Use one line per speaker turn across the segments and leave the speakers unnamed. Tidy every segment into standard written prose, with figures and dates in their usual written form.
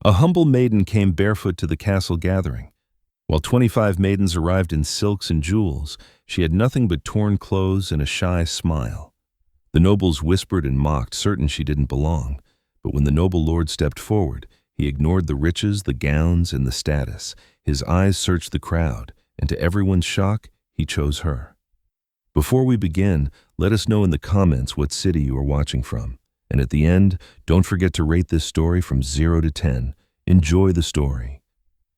A humble maiden came barefoot to the castle gathering. While 25 maidens arrived in silks and jewels, she had nothing but torn clothes and a shy smile. The nobles whispered and mocked, certain she didn't belong. But when the noble lord stepped forward, he ignored the riches, the gowns, and the status. His eyes searched the crowd, and to everyone's shock, he chose her. Before we begin, let us know in the comments what city you are watching from. And at the end, don't forget to rate this story from 0 to 10. Enjoy the story.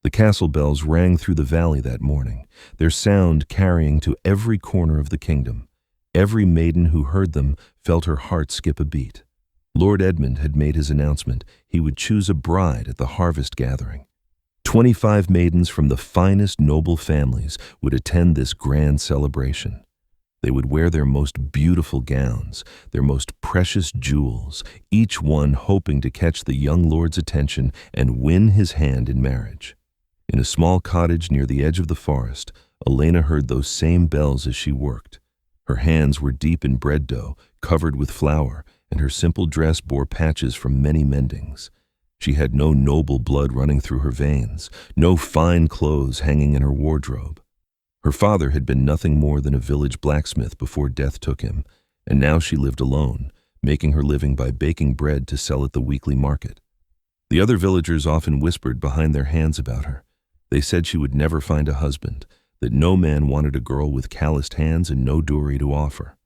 The castle bells rang through the valley that morning, their sound carrying to every corner of the kingdom. Every maiden who heard them felt her heart skip a beat. Lord Edmund had made his announcement. He would choose a bride at the harvest gathering. 25 maidens from the finest noble families would attend this grand celebration. They would wear their most beautiful gowns, their most precious jewels, each one hoping to catch the young lord's attention and win his hand in marriage. In a small cottage near the edge of the forest, Elena heard those same bells as she worked. Her hands were deep in bread dough, covered with flour, and her simple dress bore patches from many mendings. She had no noble blood running through her veins, no fine clothes hanging in her wardrobe. Her father had been nothing more than a village blacksmith before death took him, and now she lived alone, making her living by baking bread to sell at the weekly market. The other villagers often whispered behind their hands about her. They said she would never find a husband, that no man wanted a girl with calloused hands and no dowry to offer.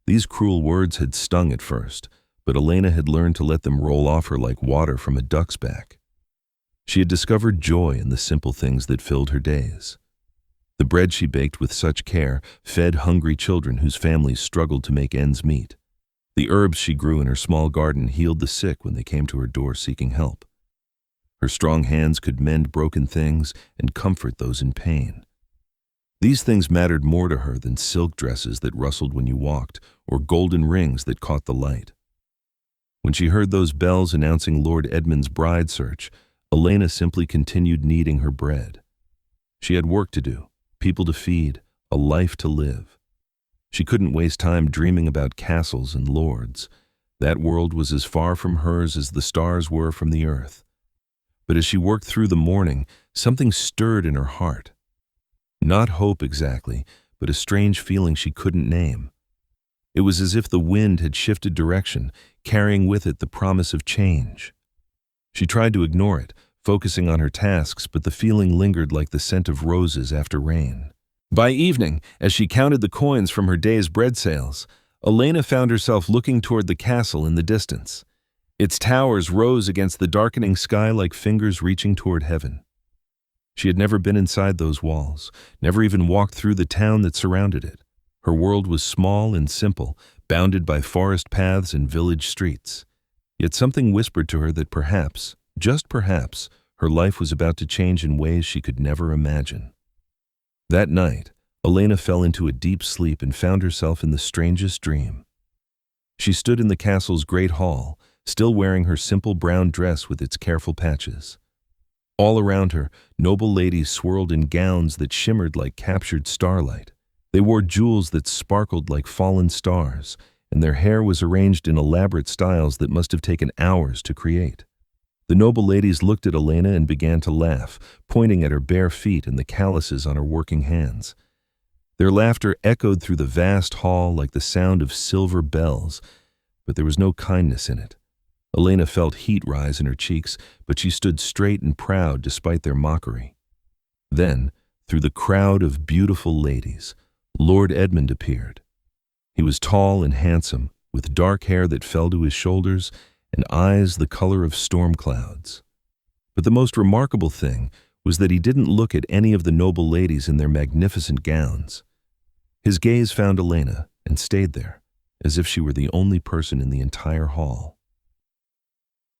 These cruel words had stung at first, but Elena had learned to let them roll off her like water from a duck's back. She had discovered joy in the simple things that filled her days. The bread she baked with such care fed hungry children whose families struggled to make ends meet. The herbs she grew in her small garden healed the sick when they came to her door seeking help. Her strong hands could mend broken things and comfort those in pain. These things mattered more to her than silk dresses that rustled when you walked or golden rings that caught the light. When she heard those bells announcing Lord Edmund's bride search, Elena simply continued kneading her bread. She had work to do, people to feed, a life to live. She couldn't waste time dreaming about castles and lords. That world was as far from hers as the stars were from the earth. But as she worked through the morning, something stirred in her heart. Not hope exactly, but a strange feeling she couldn't name. It was as if the wind had shifted direction, carrying with it the promise of change. She tried to ignore it, focusing on her tasks, but the feeling lingered like the scent of roses after rain. By evening, as she counted the coins from her day's bread sales, Elena found herself looking toward the castle in the distance. Its towers rose against the darkening sky like fingers reaching toward heaven. She had never been inside those walls, never even walked through the town that surrounded it. Her world was small and simple, bounded by forest paths and village streets. Yet something whispered to her that perhaps, just perhaps, her life was about to change in ways she could never imagine. That night, Elena fell into a deep sleep and found herself in the strangest dream. She stood in the castle's great hall, still wearing her simple brown dress with its careful patches. All around her, noble ladies swirled in gowns that shimmered like captured starlight. They wore jewels that sparkled like fallen stars, and their hair was arranged in elaborate styles that must have taken hours to create. The noble ladies looked at Elena and began to laugh, pointing at her bare feet and the calluses on her working hands. Their laughter echoed through the vast hall like the sound of silver bells, but there was no kindness in it. Elena felt heat rise in her cheeks, but she stood straight and proud despite their mockery. Then, through the crowd of beautiful ladies, Lord Edmund appeared. He was tall and handsome, with dark hair that fell to his shoulders and eyes the color of storm clouds. But the most remarkable thing was that he didn't look at any of the noble ladies in their magnificent gowns. His gaze found Elena and stayed there, as if she were the only person in the entire hall.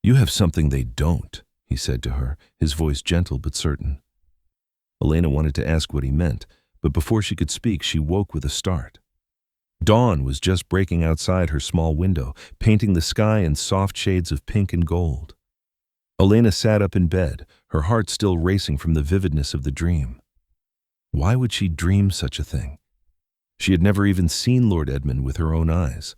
"You have something they don't," he said to her, his voice gentle but certain. Elena wanted to ask what he meant, but before she could speak, she woke with a start. Dawn was just breaking outside her small window, painting the sky in soft shades of pink and gold. Elena sat up in bed, her heart still racing from the vividness of the dream. Why would she dream such a thing? She had never even seen Lord Edmund with her own eyes.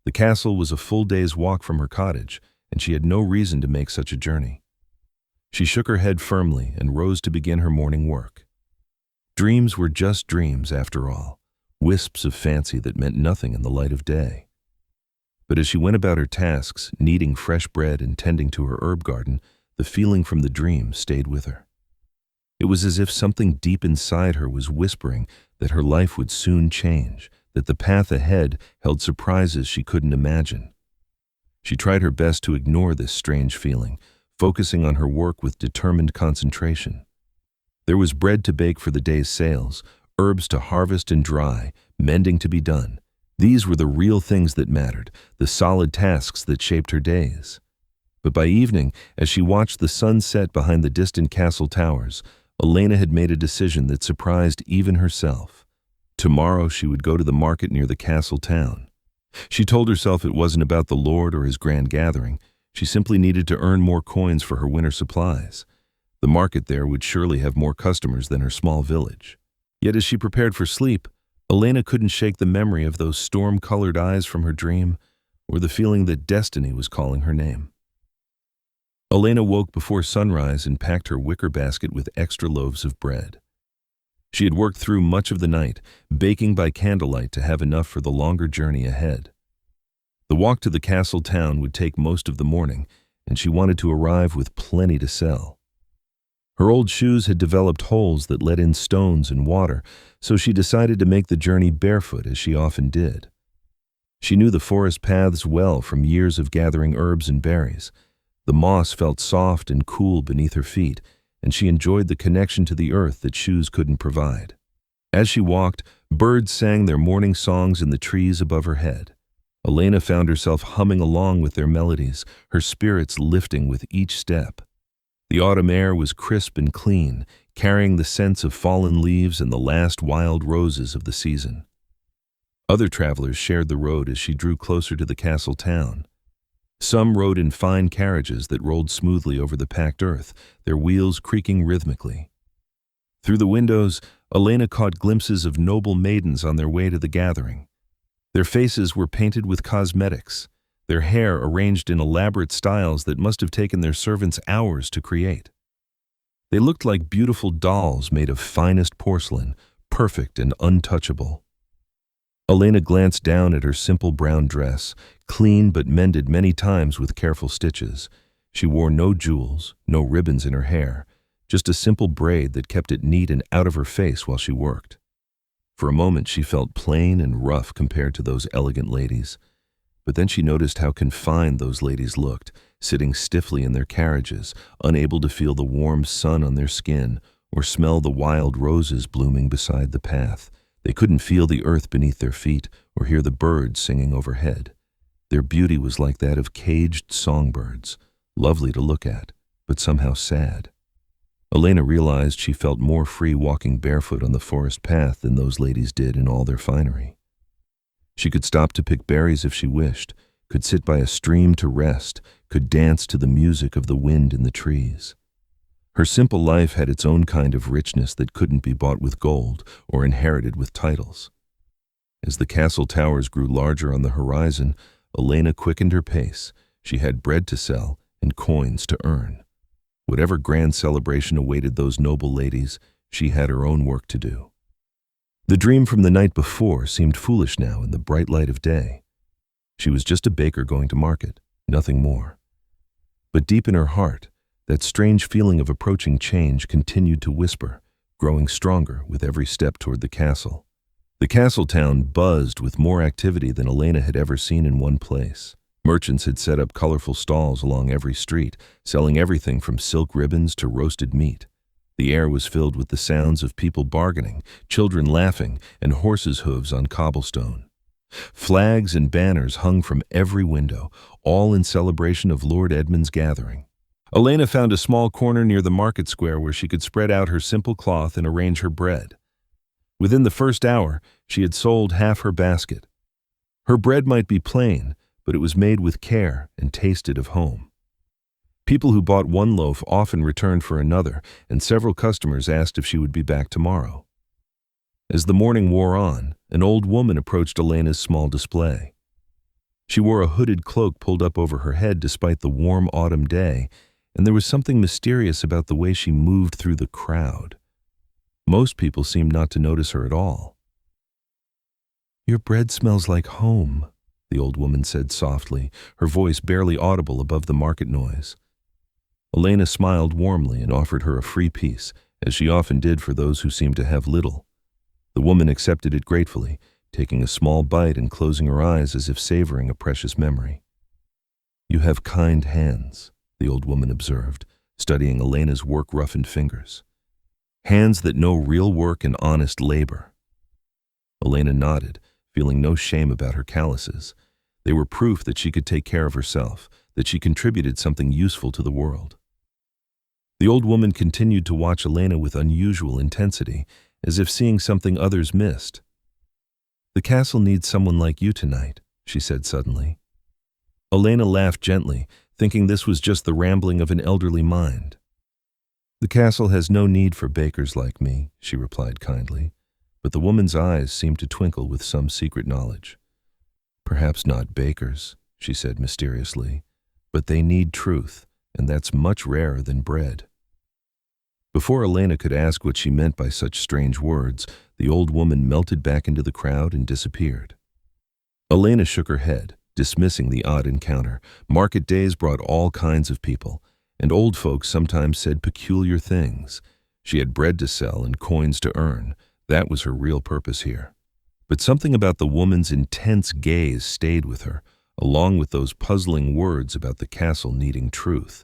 The castle was a full day's walk from her cottage, and she had no reason to make such a journey. She shook her head firmly and rose to begin her morning work. Dreams were just dreams, after all, wisps of fancy that meant nothing in the light of day. But as she went about her tasks, kneading fresh bread and tending to her herb garden, the feeling from the dream stayed with her. It was as if something deep inside her was whispering that her life would soon change, that the path ahead held surprises she couldn't imagine. She tried her best to ignore this strange feeling, focusing on her work with determined concentration. There was bread to bake for the day's sales, herbs to harvest and dry, mending to be done. These were the real things that mattered, the solid tasks that shaped her days. But by evening, as she watched the sun set behind the distant castle towers, Elena had made a decision that surprised even herself. Tomorrow she would go to the market near the castle town. She told herself it wasn't about the Lord or his grand gathering. She simply needed to earn more coins for her winter supplies. The market there would surely have more customers than her small village. Yet as she prepared for sleep, Elena couldn't shake the memory of those storm-colored eyes from her dream, or the feeling that destiny was calling her name. Elena woke before sunrise and packed her wicker basket with extra loaves of bread. She had worked through much of the night, baking by candlelight to have enough for the longer journey ahead. The walk to the castle town would take most of the morning, and she wanted to arrive with plenty to sell. Her old shoes had developed holes that let in stones and water, so she decided to make the journey barefoot, as she often did. She knew the forest paths well from years of gathering herbs and berries. The moss felt soft and cool beneath her feet, and she enjoyed the connection to the earth that shoes couldn't provide. As she walked, birds sang their morning songs in the trees above her head. Elena found herself humming along with their melodies, her spirits lifting with each step. The autumn air was crisp and clean, carrying the scents of fallen leaves and the last wild roses of the season. Other travelers shared the road as she drew closer to the castle town. Some rode in fine carriages that rolled smoothly over the packed earth, their wheels creaking rhythmically. Through the windows, Elena caught glimpses of noble maidens on their way to the gathering. Their faces were painted with cosmetics, their hair arranged in elaborate styles that must have taken their servants hours to create. They looked like beautiful dolls made of finest porcelain, perfect and untouchable. Elena glanced down at her simple brown dress, clean but mended many times with careful stitches. She wore no jewels, no ribbons in her hair, just a simple braid that kept it neat and out of her face while she worked. For a moment she felt plain and rough compared to those elegant ladies. But then she noticed how confined those ladies looked, sitting stiffly in their carriages, unable to feel the warm sun on their skin or smell the wild roses blooming beside the path. They couldn't feel the earth beneath their feet or hear the birds singing overhead. Their beauty was like that of caged songbirds, lovely to look at, but somehow sad. Elena realized she felt more free walking barefoot on the forest path than those ladies did in all their finery. She could stop to pick berries if she wished, could sit by a stream to rest, could dance to the music of the wind in the trees. Her simple life had its own kind of richness that couldn't be bought with gold or inherited with titles. As the castle towers grew larger on the horizon, Elena quickened her pace. She had bread to sell and coins to earn. Whatever grand celebration awaited those noble ladies, she had her own work to do. The dream from the night before seemed foolish now in the bright light of day. She was just a baker going to market, nothing more. But deep in her heart, that strange feeling of approaching change continued to whisper, growing stronger with every step toward the castle. The castle town buzzed with more activity than Elena had ever seen in one place. Merchants had set up colorful stalls along every street, selling everything from silk ribbons to roasted meat. The air was filled with the sounds of people bargaining, children laughing, and horses' hooves on cobblestone. Flags and banners hung from every window, all in celebration of Lord Edmund's gathering. Elena found a small corner near the market square where she could spread out her simple cloth and arrange her bread. Within the first hour, she had sold half her basket. Her bread might be plain, but it was made with care and tasted of home. People who bought one loaf often returned for another, and several customers asked if she would be back tomorrow. As the morning wore on, an old woman approached Elena's small display. She wore a hooded cloak pulled up over her head despite the warm autumn day, and there was something mysterious about the way she moved through the crowd. Most people seemed not to notice her at all. "Your bread smells like home," the old woman said softly, her voice barely audible above the market noise. Elena smiled warmly and offered her a free piece, as she often did for those who seemed to have little. The woman accepted it gratefully, taking a small bite and closing her eyes as if savoring a precious memory. "You have kind hands," the old woman observed, studying Elena's work-roughened fingers. "Hands that know real work and honest labor." Elena nodded, feeling no shame about her calluses. They were proof that she could take care of herself, that she contributed something useful to the world. The old woman continued to watch Elena with unusual intensity, as if seeing something others missed. "The castle needs someone like you tonight," she said suddenly. Elena laughed gently, thinking this was just the rambling of an elderly mind. "The castle has no need for bakers like me," she replied kindly, but the woman's eyes seemed to twinkle with some secret knowledge. "Perhaps not bakers," she said mysteriously, "but they need truth, and that's much rarer than bread." Before Elena could ask what she meant by such strange words, the old woman melted back into the crowd and disappeared. Elena shook her head, dismissing the odd encounter. Market days brought all kinds of people, and old folks sometimes said peculiar things. She had bread to sell and coins to earn. That was her real purpose here. But something about the woman's intense gaze stayed with her, along with those puzzling words about the castle needing truth.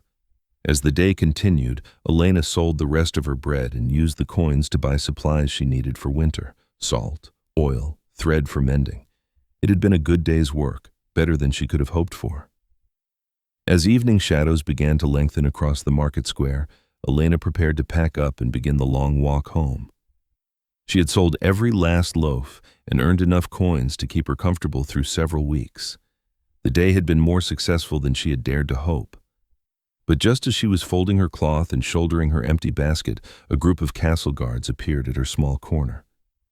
As the day continued, Elena sold the rest of her bread and used the coins to buy supplies she needed for winter: salt, oil, thread for mending. It had been a good day's work, better than she could have hoped for. As evening shadows began to lengthen across the market square, Elena prepared to pack up and begin the long walk home. She had sold every last loaf and earned enough coins to keep her comfortable through several weeks. The day had been more successful than she had dared to hope. But just as she was folding her cloth and shouldering her empty basket, a group of castle guards appeared at her small corner.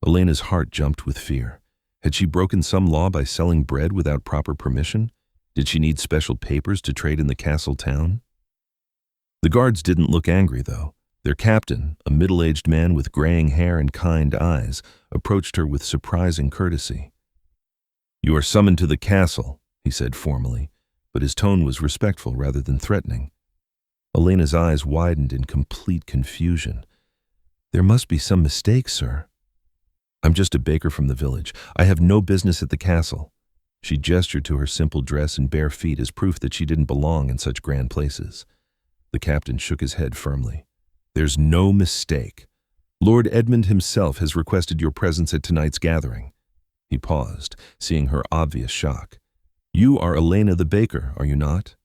Elena's heart jumped with fear. Had she broken some law by selling bread without proper permission? Did she need special papers to trade in the castle town? The guards didn't look angry, though. Their captain, a middle-aged man with graying hair and kind eyes, approached her with surprising courtesy. "You are summoned to the castle," he said formally, but his tone was respectful rather than threatening. Elena's eyes widened in complete confusion. "There must be some mistake, sir." "I'm just a baker from the village. I have no business at the castle." She gestured to her simple dress and bare feet as proof that she didn't belong in such grand places. The captain shook his head firmly. "There's no mistake. Lord Edmund himself has requested your presence at tonight's gathering." He paused, seeing her obvious shock. "You are Elena the baker, are you not?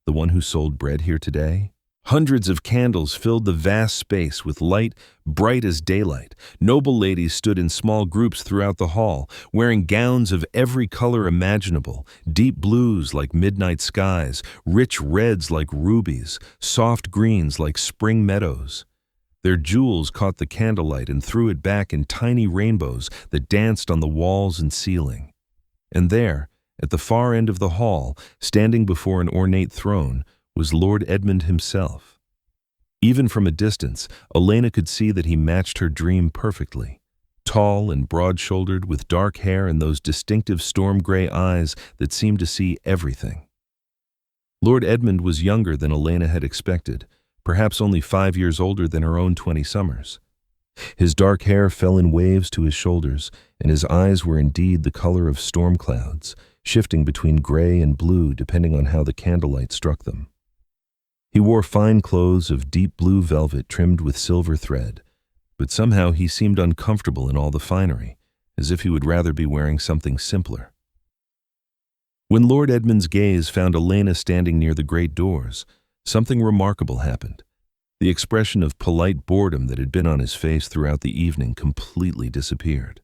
The one who sold bread here today?" Hundreds of candles filled the vast space with light bright as daylight. Noble ladies stood in small groups throughout the hall, wearing gowns of every color imaginable: deep blues like midnight skies, rich reds like rubies, soft greens like spring meadows. Their jewels caught the candlelight and threw it back in tiny rainbows that danced on the walls and ceiling. And there, at the far end of the hall, standing before an ornate throne, was Lord Edmund himself. Even from a distance, Elena could see that he matched her dream perfectly. Tall and broad-shouldered, with dark hair and those distinctive storm-gray eyes that seemed to see everything. Lord Edmund was younger than Elena had expected, perhaps only 5 years older than her own 20 summers. His dark hair fell in waves to his shoulders, and his eyes were indeed the color of storm clouds, shifting between gray and blue depending on how the candlelight struck them. He wore fine clothes of deep blue velvet trimmed with silver thread, but somehow he seemed uncomfortable in all the finery, as if he would rather be wearing something simpler. When Lord Edmund's gaze found Elena standing near the great doors, something remarkable happened. The expression of polite boredom that had been on his face throughout the evening completely disappeared.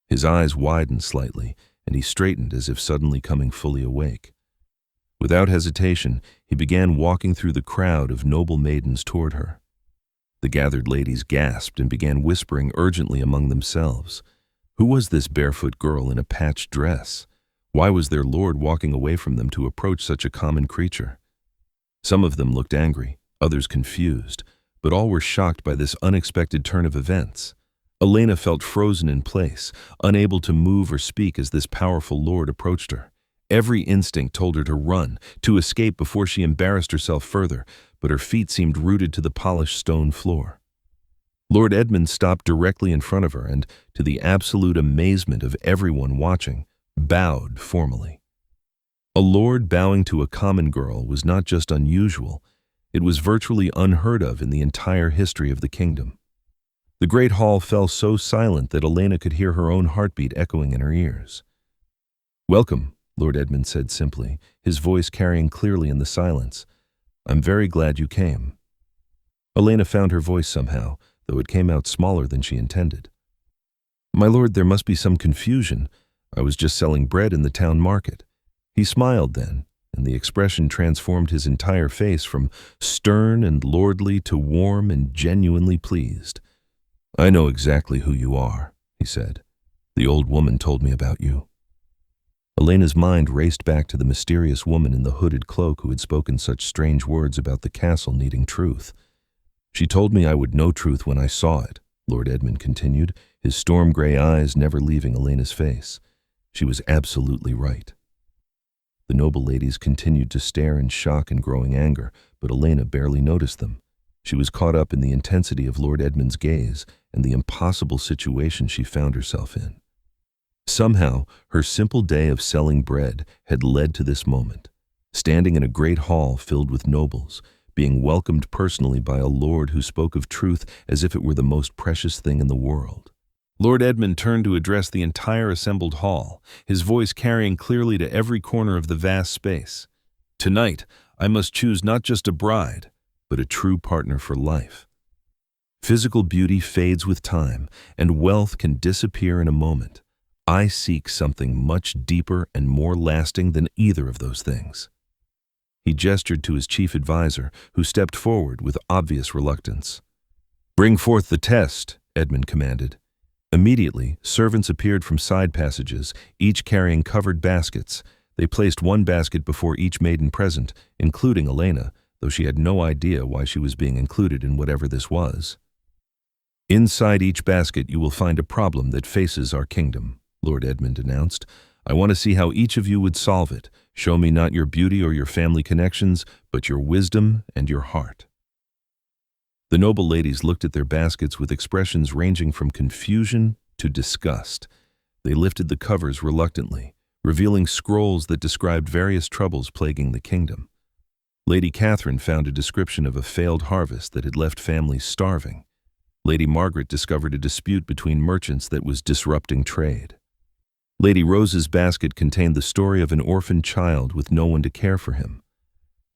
His eyes widened slightly, and he straightened as if suddenly coming fully awake. Without hesitation, he began walking through the crowd of noble maidens toward her. The gathered ladies gasped and began whispering urgently among themselves. Who was this barefoot girl in a patched dress? Why was their lord walking away from them to approach such a common creature? Some of them looked angry, others confused, but all were shocked by this unexpected turn of events. Elena felt frozen in place, unable to move or speak as this powerful lord approached her. Every instinct told her to run, to escape before she embarrassed herself further, but her feet seemed rooted to the polished stone floor. Lord Edmund stopped directly in front of her and, to the absolute amazement of everyone watching, bowed formally. A lord bowing to a common girl was not just unusual, it was virtually unheard of in the entire history of the kingdom. The great hall fell so silent that Elena could hear her own heartbeat echoing in her ears. "Welcome," Lord Edmund said simply, his voice carrying clearly in the silence. "I'm very glad you came." Elena found her voice somehow, though it came out smaller than she intended. "My lord, there must be some confusion. I was just selling bread in the town market." He smiled then, and the expression transformed his entire face from stern and lordly to warm and genuinely pleased. "I know exactly who you are," he said. "The old woman told me about you." Elena's mind raced back to the mysterious woman in the hooded cloak who had spoken such strange words about the castle needing truth. "She told me I would know truth when I saw it," Lord Edmund continued, his storm-gray eyes never leaving Elena's face. She was absolutely right. The noble ladies continued to stare in shock and growing anger, but Elena barely noticed them. She was caught up in the intensity of Lord Edmund's gaze and the impossible situation she found herself in. Somehow, her simple day of selling bread had led to this moment, standing in a great hall filled with nobles, being welcomed personally by a lord who spoke of truth as if it were the most precious thing in the world. Lord Edmund turned to address the entire assembled hall, his voice carrying clearly to every corner of the vast space. "Tonight, I must choose not just a bride, but a true partner for life. Physical beauty fades with time, and wealth can disappear in a moment. I seek something much deeper and more lasting than either of those things." He gestured to his chief advisor, who stepped forward with obvious reluctance. "Bring forth the test," Edmund commanded. Immediately, servants appeared from side passages, each carrying covered baskets. They placed one basket before each maiden present, including Elena, though she had no idea why she was being included in whatever this was. "Inside each basket you will find a problem that faces our kingdom," Lord Edmund announced. "I want to see how each of you would solve it. Show me not your beauty or your family connections, but your wisdom and your heart." The noble ladies looked at their baskets with expressions ranging from confusion to disgust. They lifted the covers reluctantly, revealing scrolls that described various troubles plaguing the kingdom. Lady Catherine found a description of a failed harvest that had left families starving. Lady Margaret discovered a dispute between merchants that was disrupting trade. Lady Rose's basket contained the story of an orphaned child with no one to care for him.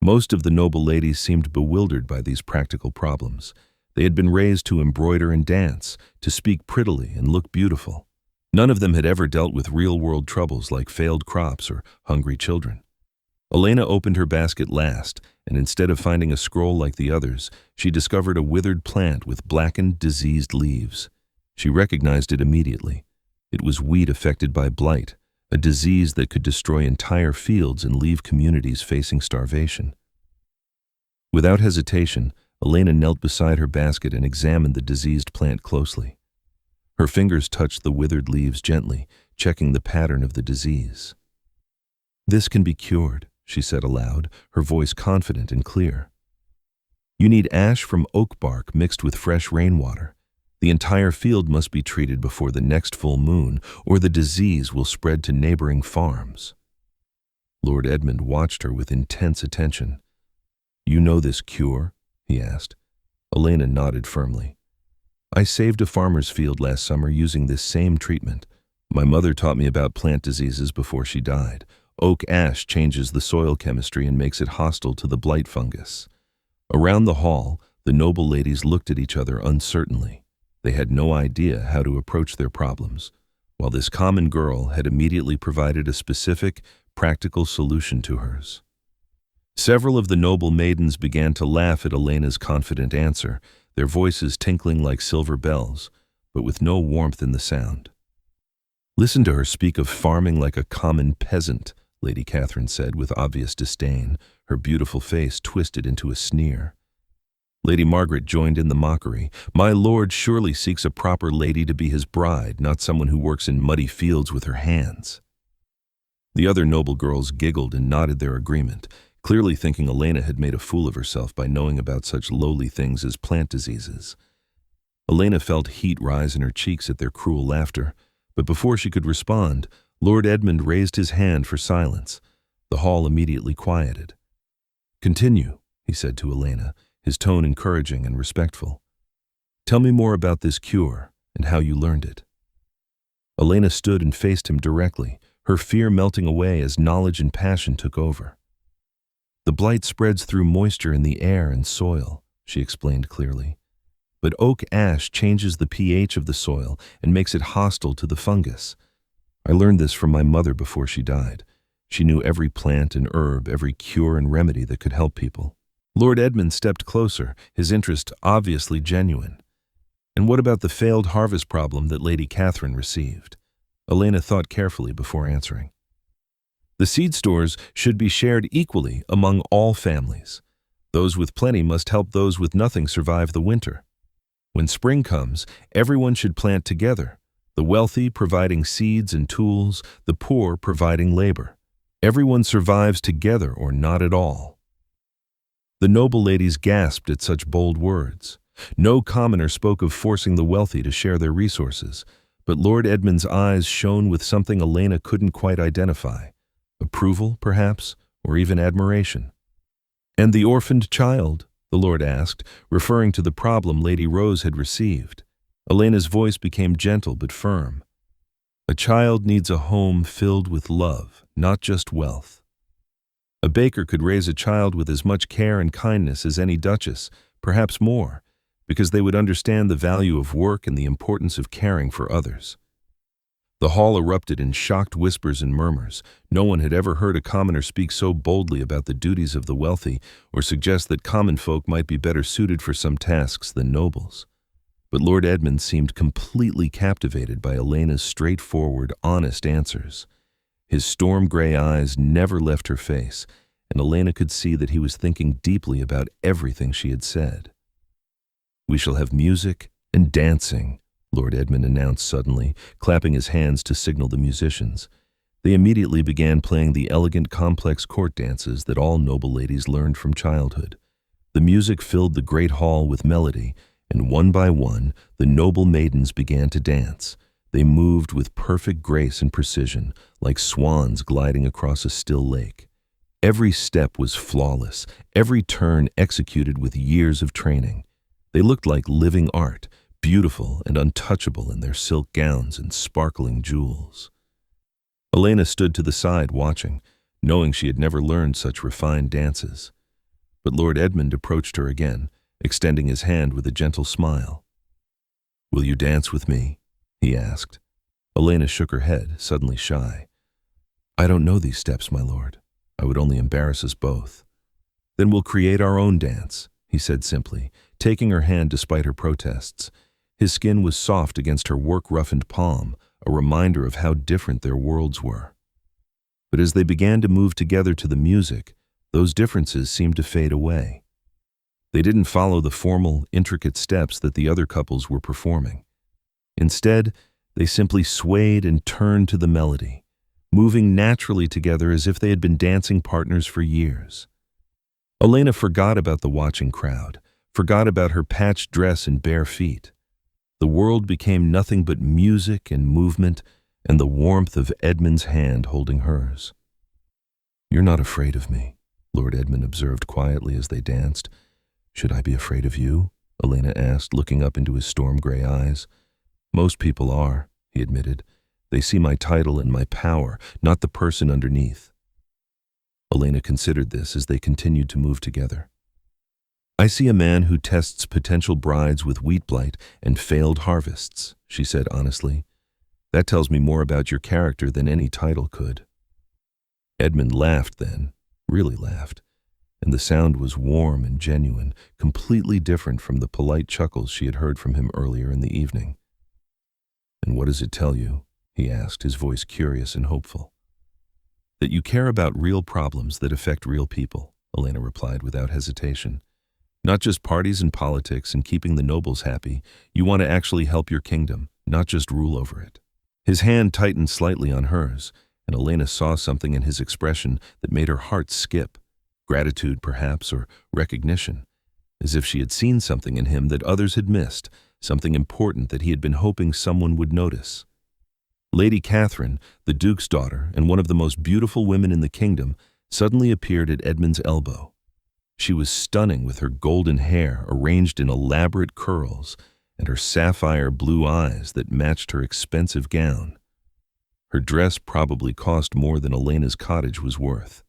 Most of the noble ladies seemed bewildered by these practical problems. They had been raised to embroider and dance, to speak prettily and look beautiful. None of them had ever dealt with real-world troubles like failed crops or hungry children. Elena opened her basket last, and instead of finding a scroll like the others, she discovered a withered plant with blackened, diseased leaves. She recognized it immediately. It was wheat affected by blight, a disease that could destroy entire fields and leave communities facing starvation. Without hesitation, Elena knelt beside her basket and examined the diseased plant closely. Her fingers touched the withered leaves gently, checking the pattern of the disease. "This can be cured," she said aloud, her voice confident and clear. "You need ash from oak bark mixed with fresh rainwater. The entire field must be treated before the next full moon, or the disease will spread to neighboring farms." Lord Edmund watched her with intense attention. "You know this cure?" he asked. Elena nodded firmly. "I saved a farmer's field last summer using this same treatment. My mother taught me about plant diseases before she died. Oak ash changes the soil chemistry and makes it hostile to the blight fungus." Around the hall, the noble ladies looked at each other uncertainly. They had no idea how to approach their problems, while this common girl had immediately provided a specific, practical solution to hers. Several of the noble maidens began to laugh at Elena's confident answer, their voices tinkling like silver bells, but with no warmth in the sound. "Listen to her speak of farming like a common peasant," Lady Catherine said with obvious disdain, her beautiful face twisted into a sneer. Lady Margaret joined in the mockery. "My lord surely seeks a proper lady to be his bride, not someone who works in muddy fields with her hands." The other noble girls giggled and nodded their agreement, clearly thinking Elena had made a fool of herself by knowing about such lowly things as plant diseases. Elena felt heat rise in her cheeks at their cruel laughter, but before she could respond, Lord Edmund raised his hand for silence. The hall immediately quieted. "Continue," he said to Elena, his tone encouraging and respectful. "Tell me more about this cure and how you learned it." Elena stood and faced him directly, her fear melting away as knowledge and passion took over. "The blight spreads through moisture in the air and soil," she explained clearly. "But oak ash changes the pH of the soil and makes it hostile to the fungus. I learned this from my mother before she died. She knew every plant and herb, every cure and remedy that could help people." Lord Edmund stepped closer, his interest obviously genuine. "And what about the failed harvest problem that Lady Catherine received?" Elena thought carefully before answering. "The seed stores should be shared equally among all families. Those with plenty must help those with nothing survive the winter. When spring comes, everyone should plant together, the wealthy providing seeds and tools, the poor providing labor. Everyone survives together or not at all." The noble ladies gasped at such bold words. No commoner spoke of forcing the wealthy to share their resources, but Lord Edmund's eyes shone with something Elena couldn't quite identify. Approval, perhaps, or even admiration. "And the orphaned child?" the Lord asked, referring to the problem Lady Rose had received. Elena's voice became gentle but firm. "A child needs a home filled with love, not just wealth. A baker could raise a child with as much care and kindness as any duchess, perhaps more, because they would understand the value of work and the importance of caring for others." The hall erupted in shocked whispers and murmurs. No one had ever heard a commoner speak so boldly about the duties of the wealthy or suggest that common folk might be better suited for some tasks than nobles. But Lord Edmund seemed completely captivated by Elena's straightforward, honest answers. His storm-gray eyes never left her face, and Elena could see that he was thinking deeply about everything she had said. "We shall have music and dancing," Lord Edmund announced suddenly, clapping his hands to signal the musicians. They immediately began playing the elegant, complex court dances that all noble ladies learned from childhood. The music filled the great hall with melody, and one by one, the noble maidens began to dance. They moved with perfect grace and precision, like swans gliding across a still lake. Every step was flawless, every turn executed with years of training. They looked like living art, beautiful and untouchable in their silk gowns and sparkling jewels. Elena stood to the side watching, knowing she had never learned such refined dances. But Lord Edmund approached her again, extending his hand with a gentle smile. "Will you dance with me?" he asked. Elena shook her head, suddenly shy. "I don't know these steps, my lord. I would only embarrass us both." "Then we'll create our own dance," he said simply, taking her hand despite her protests. His skin was soft against her work-roughened palm, a reminder of how different their worlds were. But as they began to move together to the music, those differences seemed to fade away. They didn't follow the formal, intricate steps that the other couples were performing. Instead, they simply swayed and turned to the melody, moving naturally together as if they had been dancing partners for years. Elena forgot about the watching crowd, forgot about her patched dress and bare feet. The world became nothing but music and movement and the warmth of Edmund's hand holding hers. "You're not afraid of me," Lord Edmund observed quietly as they danced. "Should I be afraid of you?" Elena asked, looking up into his storm-gray eyes. "Most people are," he admitted. "They see my title and my power, not the person underneath." Elena considered this as they continued to move together. "I see a man who tests potential brides with wheat blight and failed harvests," she said honestly. "That tells me more about your character than any title could." Edmund laughed then, really laughed, and the sound was warm and genuine, completely different from the polite chuckles she had heard from him earlier in the evening. "And what does it tell you?" he asked, his voice curious and hopeful. "That you care about real problems that affect real people," Elena replied without hesitation. Not just parties and politics and keeping the nobles happy. You want to actually help your kingdom, not just rule over it. His hand tightened slightly on hers, and Elena saw something in his expression that made her heart skip. Gratitude, perhaps, or recognition. As if she had seen something in him that others had missed, something important that he had been hoping someone would notice. Lady Catherine, the Duke's daughter and one of the most beautiful women in the kingdom, suddenly appeared at Edmund's elbow. She was stunning with her golden hair arranged in elaborate curls and her sapphire blue eyes that matched her expensive gown. Her dress probably cost more than Elena's cottage was worth.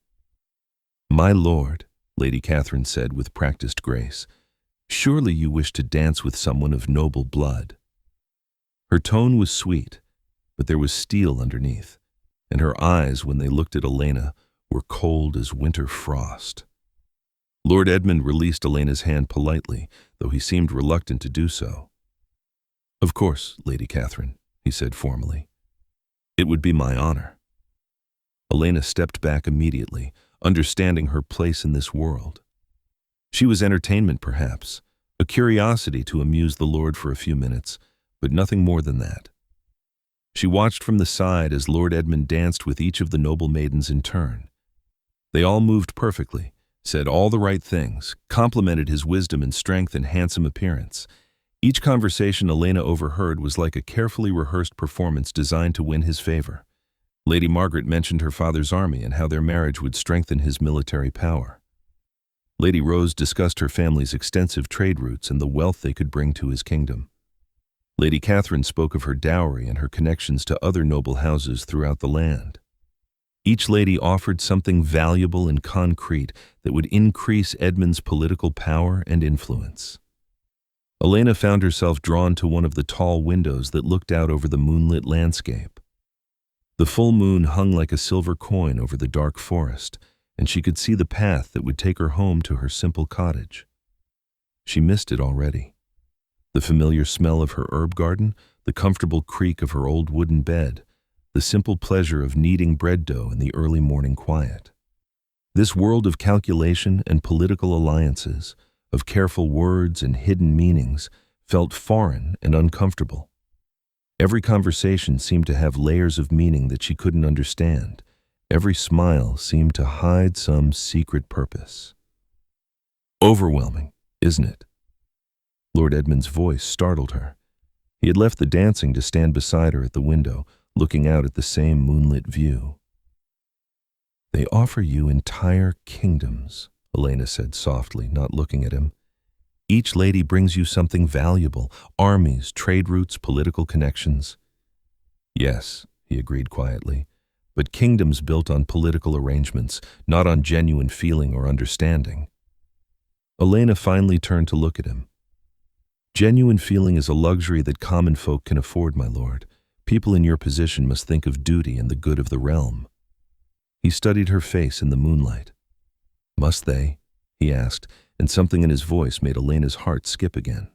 "My lord," Lady Catherine said with practiced grace, "surely you wish to dance with someone of noble blood." Her tone was sweet, but there was steel underneath, and her eyes, when they looked at Elena, were cold as winter frost. Lord Edmund released Elena's hand politely, though he seemed reluctant to do so. "Of course, Lady Catherine," he said formally. "It would be my honor." Elena stepped back immediately, understanding her place in this world. She was entertainment, perhaps, a curiosity to amuse the Lord for a few minutes, but nothing more than that. She watched from the side as Lord Edmund danced with each of the noble maidens in turn. They all moved perfectly, said all the right things, complimented his wisdom and strength and handsome appearance. Each conversation Elena overheard was like a carefully rehearsed performance designed to win his favor. Lady Margaret mentioned her father's army and how their marriage would strengthen his military power. Lady Rose discussed her family's extensive trade routes and the wealth they could bring to his kingdom. Lady Catherine spoke of her dowry and her connections to other noble houses throughout the land. Each lady offered something valuable and concrete that would increase Edmund's political power and influence. Elena found herself drawn to one of the tall windows that looked out over the moonlit landscape. The full moon hung like a silver coin over the dark forest, and she could see the path that would take her home to her simple cottage. She missed it already. The familiar smell of her herb garden, the comfortable creak of her old wooden bed, the simple pleasure of kneading bread dough in the early morning quiet. This world of calculation and political alliances, of careful words and hidden meanings, felt foreign and uncomfortable. Every conversation seemed to have layers of meaning that she couldn't understand. Every smile seemed to hide some secret purpose. Overwhelming, isn't it? Lord Edmund's voice startled her. He had left the dancing to stand beside her at the window, looking out at the same moonlit view. "They offer you entire kingdoms," Elena said softly, not looking at him. "Each lady brings you something valuable, armies, trade routes, political connections." "Yes," he agreed quietly, "but kingdoms built on political arrangements, not on genuine feeling or understanding." Elena finally turned to look at him. "Genuine feeling is a luxury that common folk can afford, my lord. People in your position must think of duty and the good of the realm." He studied her face in the moonlight. "Must they?" he asked, and something in his voice made Elena's heart skip again.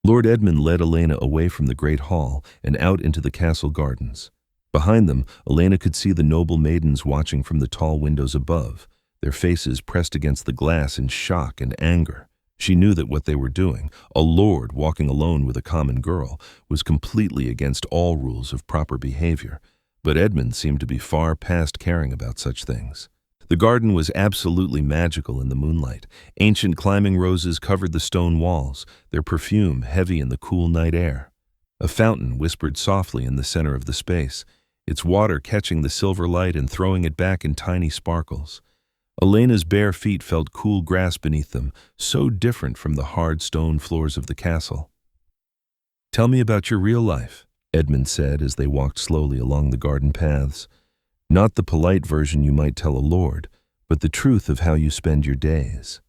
Lord Edmund led Elena away from the great hall and out into the castle gardens. Behind them, Elena could see the noble maidens watching from the tall windows above, their faces pressed against the glass in shock and anger. She knew that what they were doing, a lord walking alone with a common girl, was completely against all rules of proper behavior, but Edmund seemed to be far past caring about such things. The garden was absolutely magical in the moonlight. Ancient climbing roses covered the stone walls, their perfume heavy in the cool night air. A fountain whispered softly in the center of the space, its water catching the silver light and throwing it back in tiny sparkles. Elena's bare feet felt cool grass beneath them, so different from the hard stone floors of the castle. "Tell me about your real life," Edmund said as they walked slowly along the garden paths. "Not the polite version you might tell a lord, but the truth of how you spend your days."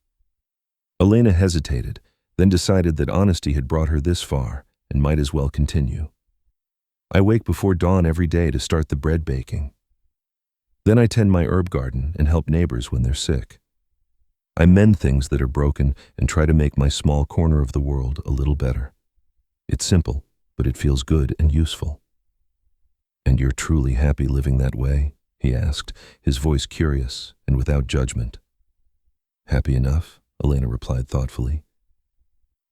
Elena hesitated, then decided that honesty had brought her this far and might as well continue. "I wake before dawn every day to start the bread baking. Then I tend my herb garden and help neighbors when they're sick. I mend things that are broken and try to make my small corner of the world a little better. It's simple, but it feels good and useful." "And you're truly happy living that way?" he asked, his voice curious and without judgment. Happy enough, Elena replied thoughtfully.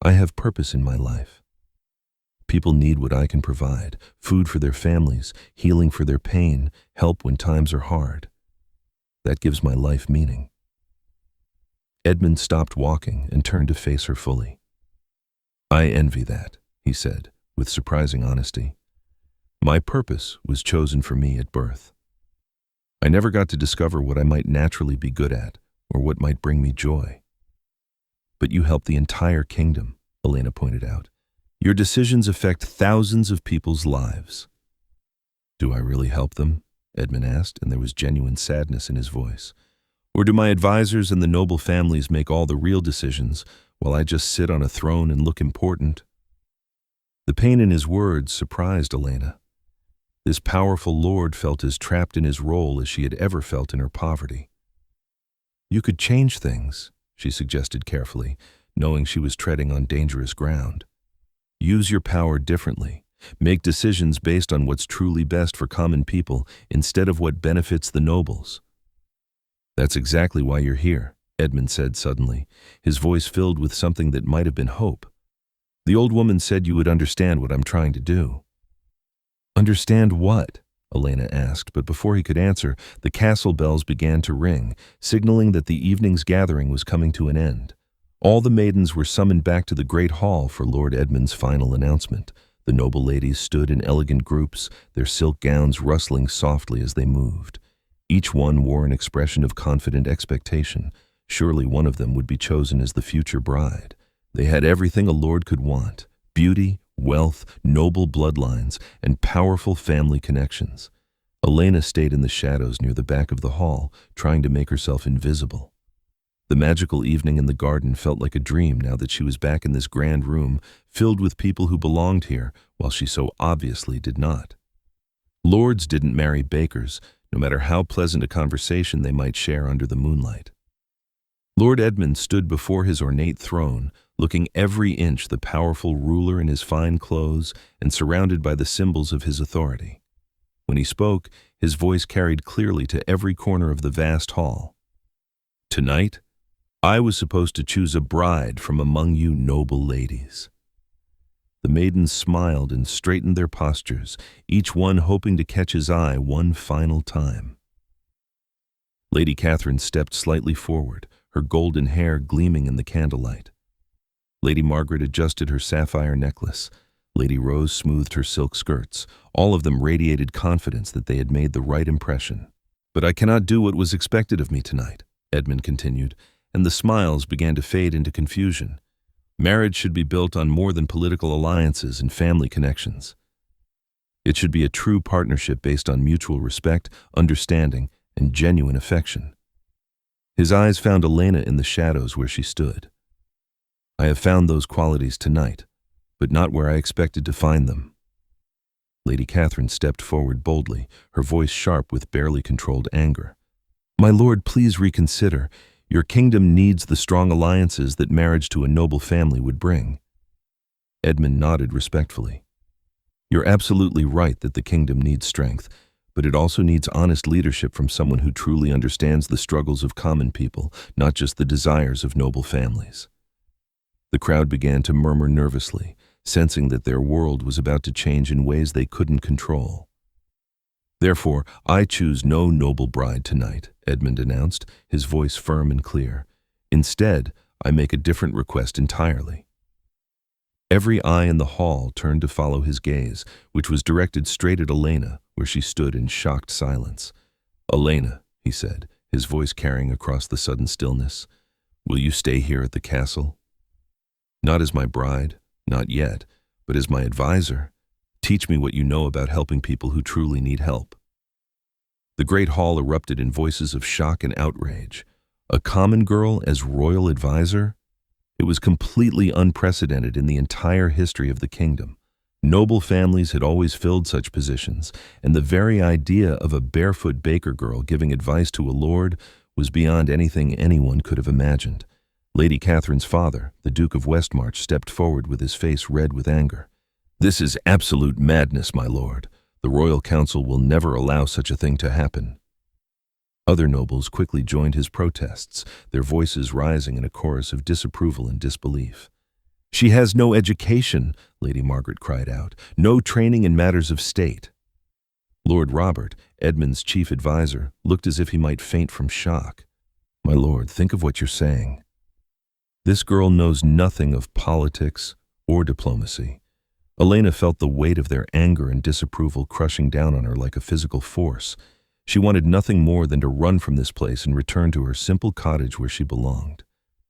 I have purpose in my life. People need what I can provide, food for their families, healing for their pain, help when times are hard. That gives my life meaning. Edmund stopped walking and turned to face her fully. I envy that, he said, with surprising honesty. My purpose was chosen for me at birth. I never got to discover what I might naturally be good at, or what might bring me joy. But you help the entire kingdom, Elena pointed out. Your decisions affect thousands of people's lives. Do I really help them? Edmund asked, and there was genuine sadness in his voice. Or do my advisors and the noble families make all the real decisions, while I just sit on a throne and look important? The pain in his words surprised Elena. This powerful lord felt as trapped in his role as she had ever felt in her poverty. You could change things, she suggested carefully, knowing she was treading on dangerous ground. Use your power differently. Make decisions based on what's truly best for common people instead of what benefits the nobles. That's exactly why you're here, Edmund said suddenly, his voice filled with something that might have been hope. The old woman said you would understand what I'm trying to do. Understand what? Elena asked, but before he could answer, the castle bells began to ring, signaling that the evening's gathering was coming to an end. All the maidens were summoned back to the great hall for Lord Edmund's final announcement. The noble ladies stood in elegant groups, their silk gowns rustling softly as they moved. Each one wore an expression of confident expectation. Surely one of them would be chosen as the future bride. They had everything a lord could want: beauty, wealth, noble bloodlines, and powerful family connections. Elena stayed in the shadows near the back of the hall, trying to make herself invisible. The magical evening in the garden felt like a dream now that she was back in this grand room, filled with people who belonged here, while she so obviously did not. Lords didn't marry bakers, no matter how pleasant a conversation they might share under the moonlight. Lord Edmund stood before his ornate throne, looking every inch the powerful ruler in his fine clothes and surrounded by the symbols of his authority. When he spoke, his voice carried clearly to every corner of the vast hall. Tonight, I was supposed to choose a bride from among you noble ladies. The maidens smiled and straightened their postures, each one hoping to catch his eye one final time. Lady Catherine stepped slightly forward, her golden hair gleaming in the candlelight. Lady Margaret adjusted her sapphire necklace. Lady Rose smoothed her silk skirts. All of them radiated confidence that they had made the right impression. But I cannot do what was expected of me tonight, Edmund continued, and the smiles began to fade into confusion. Marriage should be built on more than political alliances and family connections. It should be a true partnership based on mutual respect, understanding, and genuine affection. His eyes found Elena in the shadows where she stood. I have found those qualities tonight, but not where I expected to find them. Lady Catherine stepped forward boldly, her voice sharp with barely controlled anger. My lord, please reconsider. Your kingdom needs the strong alliances that marriage to a noble family would bring. Edmund nodded respectfully. You're absolutely right that the kingdom needs strength, but it also needs honest leadership from someone who truly understands the struggles of common people, not just the desires of noble families. The crowd began to murmur nervously, sensing that their world was about to change in ways they couldn't control. Therefore, I choose no noble bride tonight, Edmund announced, his voice firm and clear. Instead, I make a different request entirely. Every eye in the hall turned to follow his gaze, which was directed straight at Elena, where she stood in shocked silence. Elena, he said, his voice carrying across the sudden stillness, will you stay here at the castle? Not as my bride, not yet, but as my advisor. Teach me what you know about helping people who truly need help. The great hall erupted in voices of shock and outrage. A common girl as royal advisor? It was completely unprecedented in the entire history of the kingdom. Noble families had always filled such positions, and the very idea of a barefoot baker girl giving advice to a lord was beyond anything anyone could have imagined. Lady Catherine's father, the Duke of Westmarch, stepped forward with his face red with anger. This is absolute madness, my lord. The royal council will never allow such a thing to happen. Other nobles quickly joined his protests, their voices rising in a chorus of disapproval and disbelief. "She has no education," Lady Margaret cried out, "no training in matters of state." Lord Robert, Edmund's chief advisor, looked as if he might faint from shock. "My lord, think of what you're saying. This girl knows nothing of politics or diplomacy." Elena felt the weight of their anger and disapproval crushing down on her like a physical force. She wanted nothing more than to run from this place and return to her simple cottage where she belonged.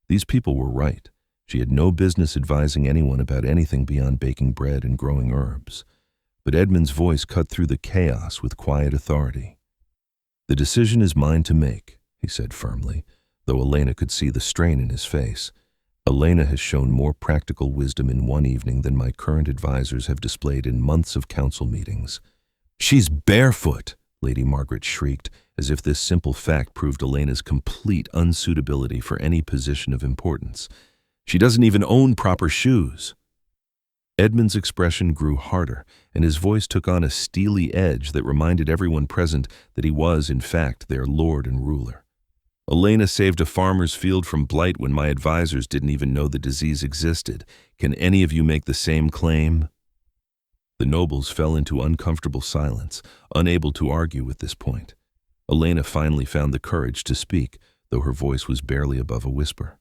These people were right. She had no business advising anyone about anything beyond baking bread and growing herbs. But Edmund's voice cut through the chaos with quiet authority. "The decision is mine to make," he said firmly, though Elena could see the strain in his face. "Elena has shown more practical wisdom in one evening than my current advisors have displayed in months of council meetings." "She's barefoot!" Lady Margaret shrieked, as if this simple fact proved Elena's complete unsuitability for any position of importance. "She doesn't even own proper shoes." Edmund's expression grew harder, and his voice took on a steely edge that reminded everyone present that he was, in fact, their lord and ruler. "Elena saved a farmer's field from blight when my advisors didn't even know the disease existed. Can any of you make the same claim?" The nobles fell into uncomfortable silence, unable to argue with this point. Elena finally found the courage to speak, though her voice was barely above a whisper.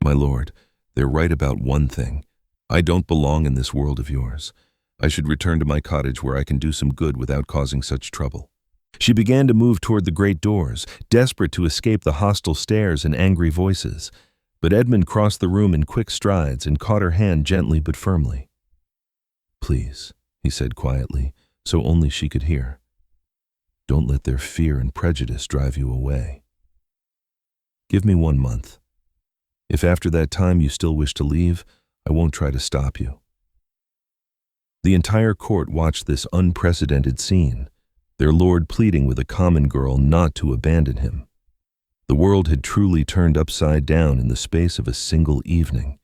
"My lord, they're right about one thing. I don't belong in this world of yours. I should return to my cottage where I can do some good without causing such trouble." She began to move toward the great doors, desperate to escape the hostile stares and angry voices. But Edmund crossed the room in quick strides and caught her hand gently but firmly. "Please," he said quietly, so only she could hear. "Don't let their fear and prejudice drive you away. Give me 1 month. If after that time you still wish to leave, I won't try to stop you." The entire court watched this unprecedented scene, their lord pleading with a common girl not to abandon him. The world had truly turned upside down in the space of a single evening.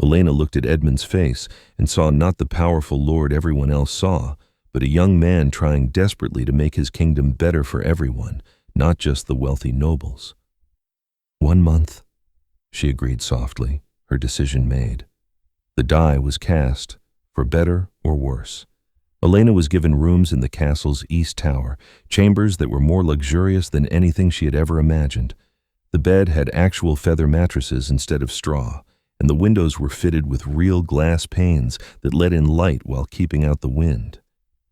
Elena looked at Edmund's face and saw not the powerful lord everyone else saw, but a young man trying desperately to make his kingdom better for everyone, not just the wealthy nobles. 1 month, she agreed softly, her decision made. The die was cast, for better or worse. Elena was given rooms in the castle's east tower, chambers that were more luxurious than anything she had ever imagined. The bed had actual feather mattresses instead of straw, and the windows were fitted with real glass panes that let in light while keeping out the wind.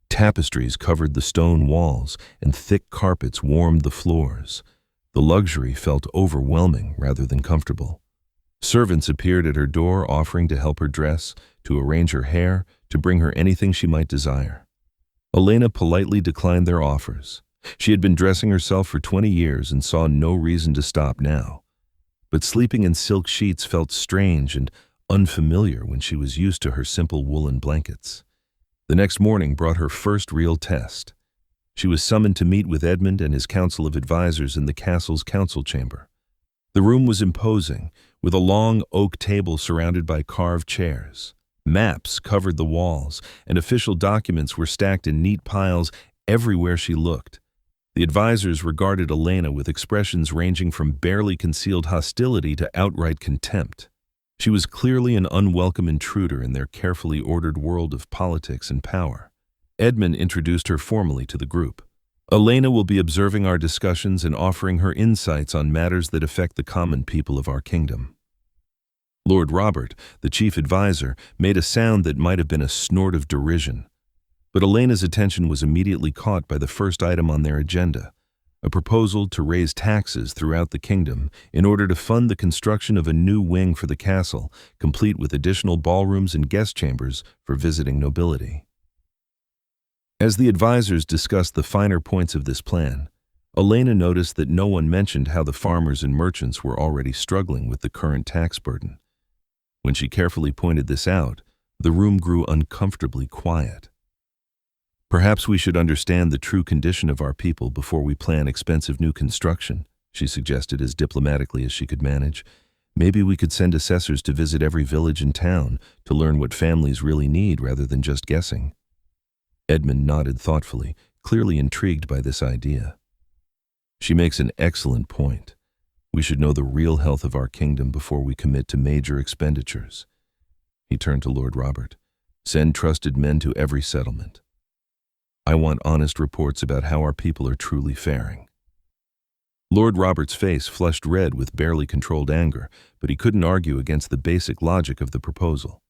Tapestries covered the stone walls, and thick carpets warmed the floors. The luxury felt overwhelming rather than comfortable. Servants appeared at her door offering to help her dress, to arrange her hair, to bring her anything she might desire. Elena politely declined their offers. She had been dressing herself for 20 years and saw no reason to stop now. But sleeping in silk sheets felt strange and unfamiliar when she was used to her simple woolen blankets. The next morning brought her first real test. She was summoned to meet with Edmund and his council of advisors in the castle's council chamber. The room was imposing, with a long oak table surrounded by carved chairs. Maps covered the walls, and official documents were stacked in neat piles everywhere she looked. The advisors regarded Elena with expressions ranging from barely concealed hostility to outright contempt. She was clearly an unwelcome intruder in their carefully ordered world of politics and power. Edmund introduced her formally to the group. "Elena will be observing our discussions and offering her insights on matters that affect the common people of our kingdom." Lord Robert, the chief advisor, made a sound that might have been a snort of derision. But Elena's attention was immediately caught by the first item on their agenda, a proposal to raise taxes throughout the kingdom in order to fund the construction of a new wing for the castle, complete with additional ballrooms and guest chambers for visiting nobility. As the advisors discussed the finer points of this plan, Elena noticed that no one mentioned how the farmers and merchants were already struggling with the current tax burden. When she carefully pointed this out, the room grew uncomfortably quiet. "Perhaps we should understand the true condition of our people before we plan expensive new construction," she suggested as diplomatically as she could manage. "Maybe we could send assessors to visit every village and town to learn what families really need rather than just guessing." Edmund nodded thoughtfully, clearly intrigued by this idea. She makes an excellent point. We should know the real health of our kingdom before we commit to major expenditures. He turned to Lord Robert. Send trusted men to every settlement. I want honest reports about how our people are truly faring. Lord Robert's face flushed red with barely controlled anger, but he couldn't argue against the basic logic of the proposal.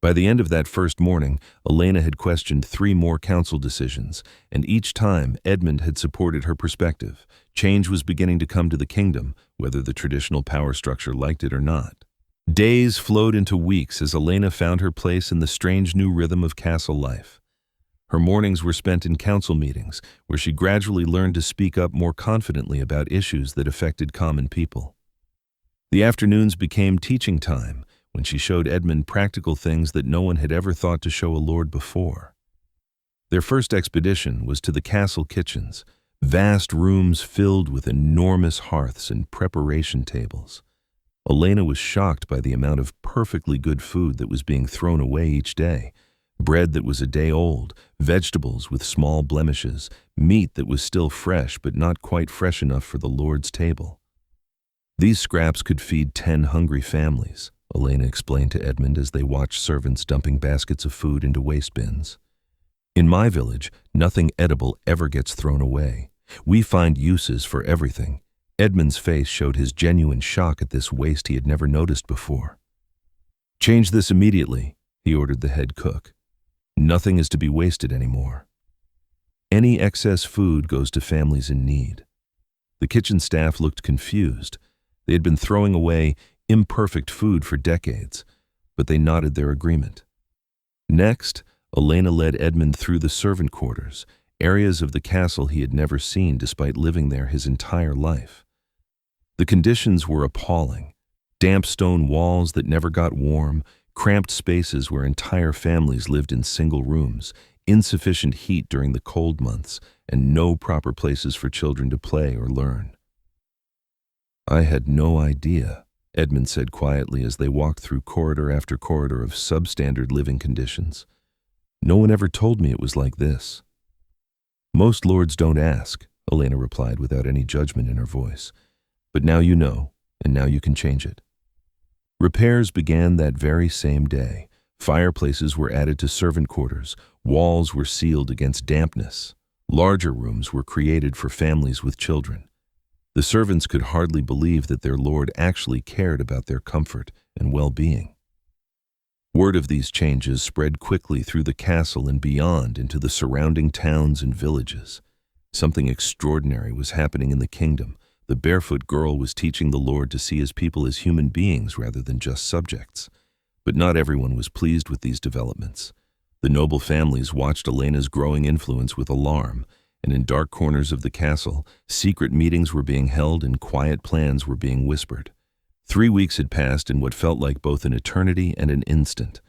By the end of that first morning, Elena had questioned 3 more council decisions, and each time Edmund had supported her perspective. Change was beginning to come to the kingdom, whether the traditional power structure liked it or not. Days flowed into weeks as Elena found her place in the strange new rhythm of castle life. Her mornings were spent in council meetings, where she gradually learned to speak up more confidently about issues that affected common people. The afternoons became teaching time, when she showed Edmund practical things that no one had ever thought to show a lord before. Their first expedition was to the castle kitchens, vast rooms filled with enormous hearths and preparation tables. Elena was shocked by the amount of perfectly good food that was being thrown away each day. Bread that was a day old, vegetables with small blemishes, meat that was still fresh but not quite fresh enough for the Lord's table. These scraps could feed 10 hungry families, Elena explained to Edmund as they watched servants dumping baskets of food into waste bins. In my village, nothing edible ever gets thrown away. We find uses for everything. Edmund's face showed his genuine shock at this waste he had never noticed before. Change this immediately, he ordered the head cook. Nothing is to be wasted anymore. Any excess food goes to families in need. The kitchen staff looked confused. They had been throwing away imperfect food for decades, but they nodded their agreement. Next, Elena led Edmund through the servant quarters, areas of the castle he had never seen despite living there his entire life. The conditions were appalling. Damp stone walls that never got warm, cramped spaces where entire families lived in single rooms, insufficient heat during the cold months, and no proper places for children to play or learn. I had no idea, Edmund said quietly as they walked through corridor after corridor of substandard living conditions. No one ever told me it was like this. Most lords don't ask, Elena replied without any judgment in her voice. But now you know, and now you can change it. Repairs began that very same day. Fireplaces were added to servant quarters. Walls were sealed against dampness. Larger rooms were created for families with children. The servants could hardly believe that their lord actually cared about their comfort and well-being. Word of these changes spread quickly through the castle and beyond into the surrounding towns and villages. Something extraordinary was happening in the kingdom. The barefoot girl was teaching the Lord to see his people as human beings rather than just subjects. But not everyone was pleased with these developments. The noble families watched Elena's growing influence with alarm, and in dark corners of the castle, secret meetings were being held and quiet plans were being whispered. 3 weeks had passed in what felt like both an eternity and an instant.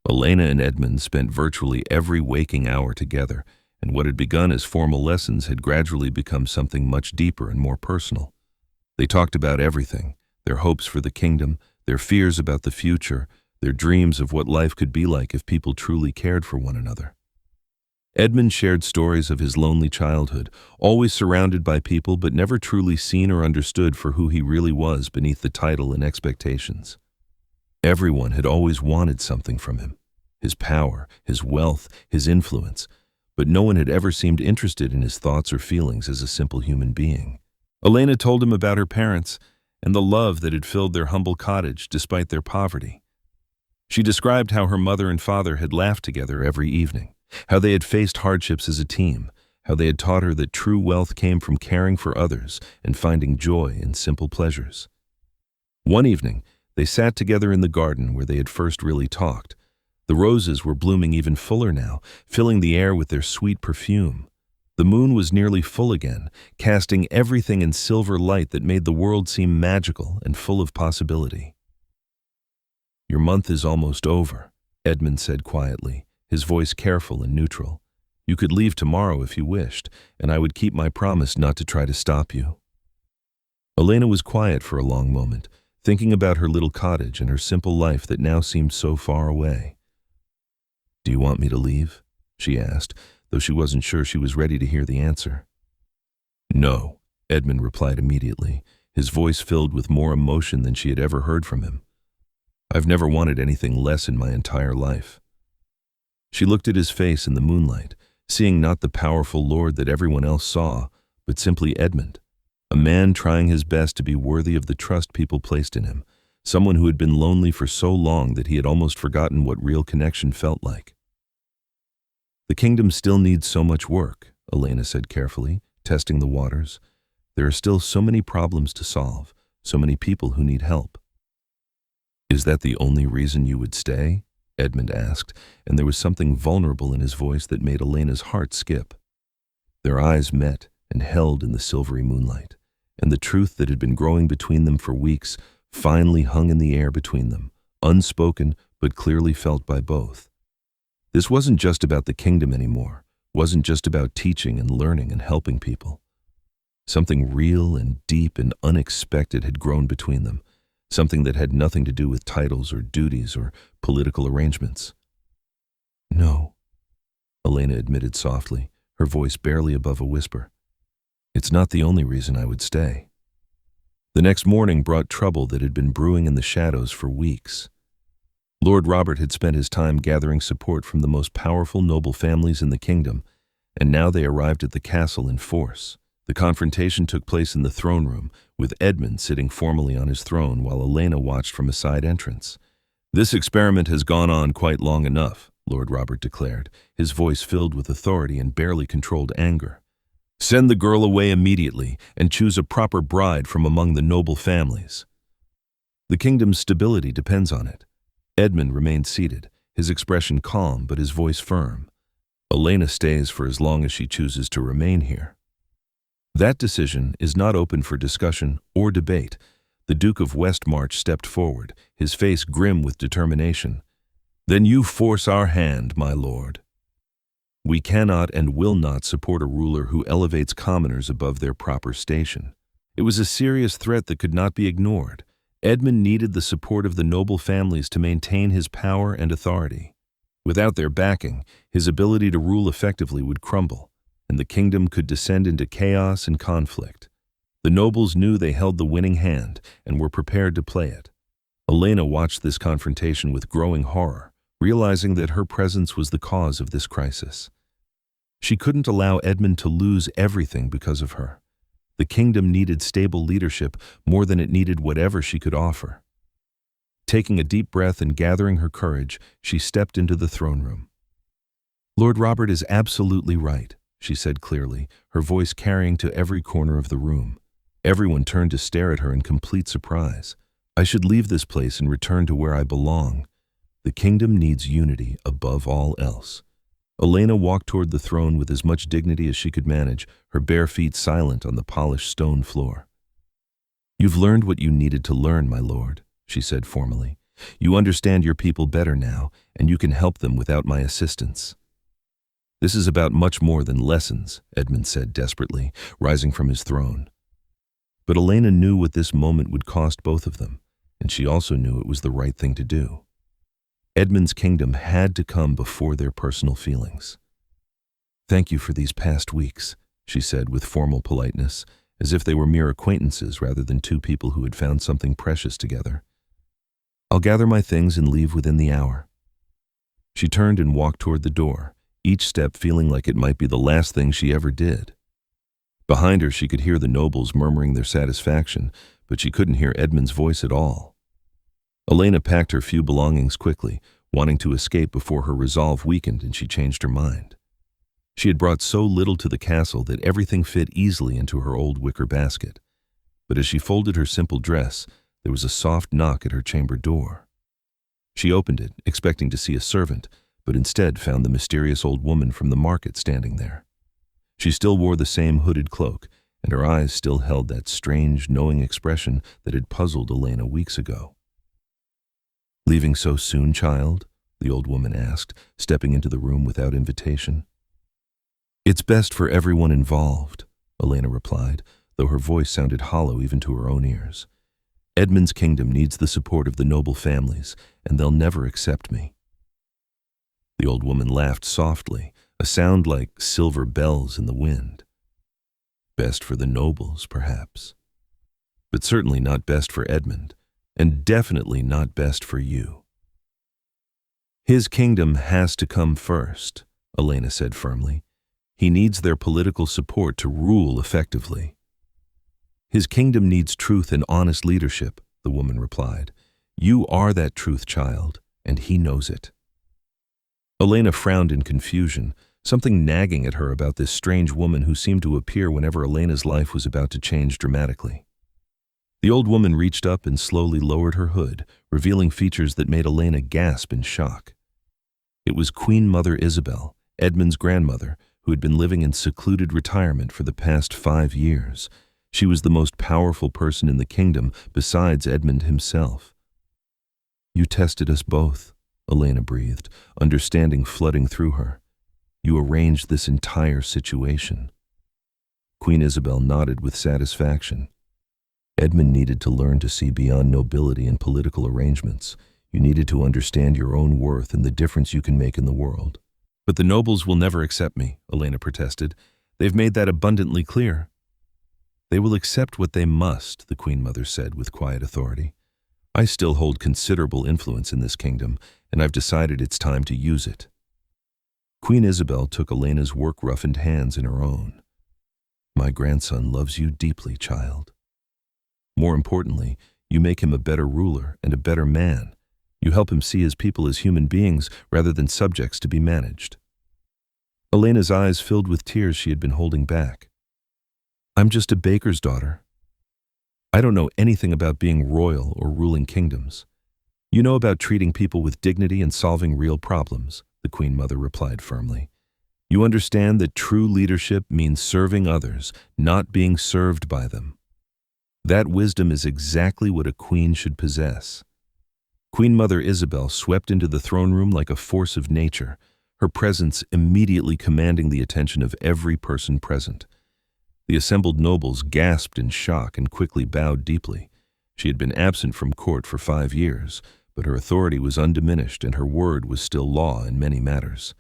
Elena and Edmund spent virtually every waking hour together, and what had begun as formal lessons had gradually become something much deeper and more personal. They talked about everything, their hopes for the kingdom, their fears about the future, their dreams of what life could be like if people truly cared for one another. Edmund shared stories of his lonely childhood, always surrounded by people but never truly seen or understood for who he really was beneath the title and expectations. Everyone had always wanted something from him, his power, his wealth, his influence, but no one had ever seemed interested in his thoughts or feelings as a simple human being. Elena told him about her parents and the love that had filled their humble cottage despite their poverty. She described how her mother and father had laughed together every evening, how they had faced hardships as a team, how they had taught her that true wealth came from caring for others and finding joy in simple pleasures. One evening, they sat together in the garden where they had first really talked. The roses were blooming even fuller now, filling the air with their sweet perfume. The moon was nearly full again, casting everything in silver light that made the world seem magical and full of possibility. "Your month is almost over," Edmund said quietly, his voice careful and neutral. "You could leave tomorrow if you wished, and I would keep my promise not to try to stop you." Elena was quiet for a long moment, thinking about her little cottage and her simple life that now seemed so far away. "Do you want me to leave?" she asked, though she wasn't sure she was ready to hear the answer. "No," Edmund replied immediately, his voice filled with more emotion than she had ever heard from him. I've never wanted anything less in my entire life. She looked at his face in the moonlight, seeing not the powerful lord that everyone else saw, but simply Edmund, a man trying his best to be worthy of the trust people placed in him, someone who had been lonely for so long that he had almost forgotten what real connection felt like. The kingdom still needs so much work, Elena said carefully, testing the waters. There are still so many problems to solve, so many people who need help. Is that the only reason you would stay? Edmund asked, and there was something vulnerable in his voice that made Elena's heart skip. Their eyes met and held in the silvery moonlight, and the truth that had been growing between them for weeks finally hung in the air between them, unspoken but clearly felt by both. This wasn't just about the kingdom anymore, wasn't just about teaching and learning and helping people. Something real and deep and unexpected had grown between them, something that had nothing to do with titles or duties or political arrangements. No, Elena admitted softly, her voice barely above a whisper. It's not the only reason I would stay. The next morning brought trouble that had been brewing in the shadows for weeks. Lord Robert had spent his time gathering support from the most powerful noble families in the kingdom, and now they arrived at the castle in force. The confrontation took place in the throne room, with Edmund sitting formally on his throne while Elena watched from a side entrance. This experiment has gone on quite long enough, Lord Robert declared, his voice filled with authority and barely controlled anger. Send the girl away immediately and choose a proper bride from among the noble families. The kingdom's stability depends on it. Edmund remained seated, his expression calm but his voice firm. Elena stays for as long as she chooses to remain here. That decision is not open for discussion or debate. The Duke of Westmarch stepped forward, his face grim with determination. Then you force our hand, my lord. We cannot and will not support a ruler who elevates commoners above their proper station. It was a serious threat that could not be ignored. Edmund needed the support of the noble families to maintain his power and authority. Without their backing, his ability to rule effectively would crumble, and the kingdom could descend into chaos and conflict. The nobles knew they held the winning hand and were prepared to play it. Elena watched this confrontation with growing horror, realizing that her presence was the cause of this crisis. She couldn't allow Edmund to lose everything because of her. The kingdom needed stable leadership more than it needed whatever she could offer. Taking a deep breath and gathering her courage, she stepped into the throne room. Lord Robert is absolutely right, she said clearly, her voice carrying to every corner of the room. Everyone turned to stare at her in complete surprise. I should leave this place and return to where I belong. The kingdom needs unity above all else. Elena walked toward the throne with as much dignity as she could manage, her bare feet silent on the polished stone floor. You've learned what you needed to learn, my lord, she said formally. You understand your people better now, and you can help them without my assistance. This is about much more than lessons, Edmund said desperately, rising from his throne. But Elena knew what this moment would cost both of them, and she also knew it was the right thing to do. Edmund's kingdom had to come before their personal feelings. Thank you for these past weeks, she said with formal politeness, as if they were mere acquaintances rather than two people who had found something precious together. I'll gather my things and leave within the hour. She turned and walked toward the door, each step feeling like it might be the last thing she ever did. Behind her, she could hear the nobles murmuring their satisfaction, but she couldn't hear Edmund's voice at all. Elena packed her few belongings quickly, wanting to escape before her resolve weakened and she changed her mind. She had brought so little to the castle that everything fit easily into her old wicker basket. But as she folded her simple dress, there was a soft knock at her chamber door. She opened it, expecting to see a servant, but instead found the mysterious old woman from the market standing there. She still wore the same hooded cloak, and her eyes still held that strange, knowing expression that had puzzled Elena weeks ago. Leaving so soon, child? The old woman asked, stepping into the room without invitation. It's best for everyone involved, Elena replied, though her voice sounded hollow even to her own ears. Edmund's kingdom needs the support of the noble families, and they'll never accept me. The old woman laughed softly, a sound like silver bells in the wind. Best for the nobles, perhaps. But certainly not best for Edmund, and definitely not best for you. His kingdom has to come first, Elena said firmly. He needs their political support to rule effectively. His kingdom needs truth and honest leadership, the woman replied. You are that truth, child, and he knows it. Elena frowned in confusion, something nagging at her about this strange woman who seemed to appear whenever Elena's life was about to change dramatically. The old woman reached up and slowly lowered her hood, revealing features that made Elena gasp in shock. It was Queen Mother Isabel, Edmund's grandmother, who had been living in secluded retirement for the past 5 years. She was the most powerful person in the kingdom besides Edmund himself. You tested us both, Elena breathed, understanding flooding through her. You arranged this entire situation. Queen Isabel nodded with satisfaction. Edmund needed to learn to see beyond nobility and political arrangements. You needed to understand your own worth and the difference you can make in the world. But the nobles will never accept me, Elena protested. They've made that abundantly clear. They will accept what they must, the Queen Mother said with quiet authority. I still hold considerable influence in this kingdom, and I've decided it's time to use it. Queen Isabel took Elena's work-roughened hands in her own. My grandson loves you deeply, child. More importantly, you make him a better ruler and a better man. You help him see his people as human beings rather than subjects to be managed. Elena's eyes filled with tears she had been holding back. I'm just a baker's daughter. I don't know anything about being royal or ruling kingdoms. You know about treating people with dignity and solving real problems, the Queen Mother replied firmly. You understand that true leadership means serving others, not being served by them. That wisdom is exactly what a queen should possess. Queen Mother Isabel swept into the throne room like a force of nature, her presence immediately commanding the attention of every person present. The assembled nobles gasped in shock and quickly bowed deeply. She had been absent from court for 5 years, but her authority was undiminished and her word was still law in many matters.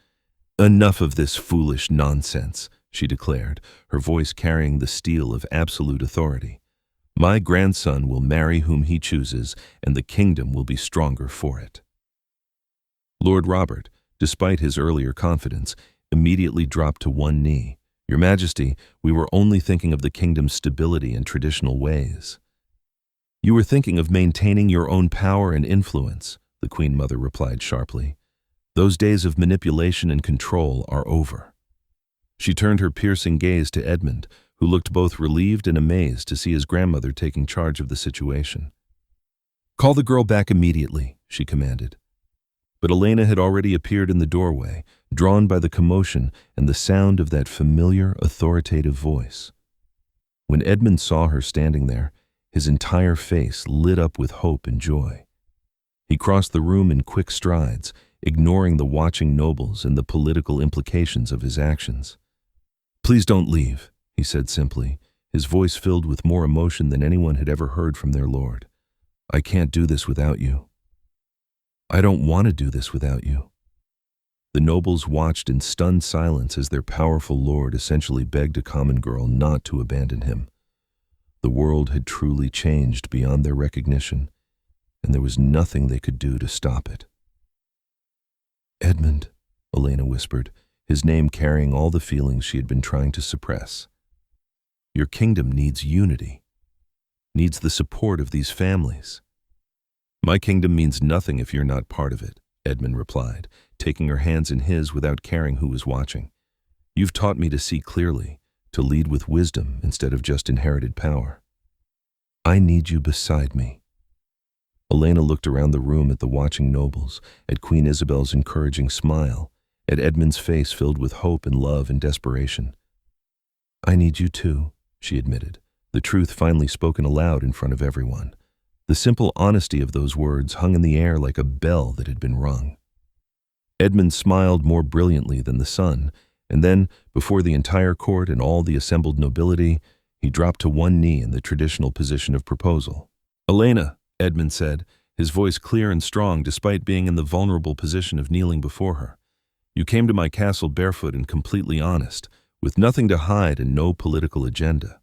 Enough of this foolish nonsense, she declared, her voice carrying the steel of absolute authority. My grandson will marry whom he chooses, and the kingdom will be stronger for it. Lord Robert, despite his earlier confidence, immediately dropped to one knee. Your Majesty, we were only thinking of the kingdom's stability and traditional ways. You were thinking of maintaining your own power and influence, the Queen Mother replied sharply. Those days of manipulation and control are over. She turned her piercing gaze to Edmund, who looked both relieved and amazed to see his grandmother taking charge of the situation. Call the girl back immediately, she commanded. But Elena had already appeared in the doorway, drawn by the commotion and the sound of that familiar, authoritative voice. When Edmund saw her standing there, his entire face lit up with hope and joy. He crossed the room in quick strides, ignoring the watching nobles and the political implications of his actions. Please don't leave, he said simply, his voice filled with more emotion than anyone had ever heard from their lord. I can't do this without you. I don't want to do this without you. The nobles watched in stunned silence as their powerful lord essentially begged a common girl not to abandon him. The world had truly changed beyond their recognition, and there was nothing they could do to stop it. Edmund, Elena whispered, his name carrying all the feelings she had been trying to suppress. Your kingdom needs unity, needs the support of these families. My kingdom means nothing if you're not part of it, Edmund replied, taking her hands in his without caring who was watching. You've taught me to see clearly, to lead with wisdom instead of just inherited power. I need you beside me. Elena looked around the room at the watching nobles, at Queen Isabel's encouraging smile, at Edmund's face filled with hope and love and desperation. I need you too, she admitted, the truth finally spoken aloud in front of everyone. The simple honesty of those words hung in the air like a bell that had been rung. Edmund smiled more brilliantly than the sun, and then, before the entire court and all the assembled nobility, he dropped to one knee in the traditional position of proposal. Elena, Edmund said, his voice clear and strong despite being in the vulnerable position of kneeling before her. You came to my castle barefoot and completely honest, with nothing to hide and no political agenda.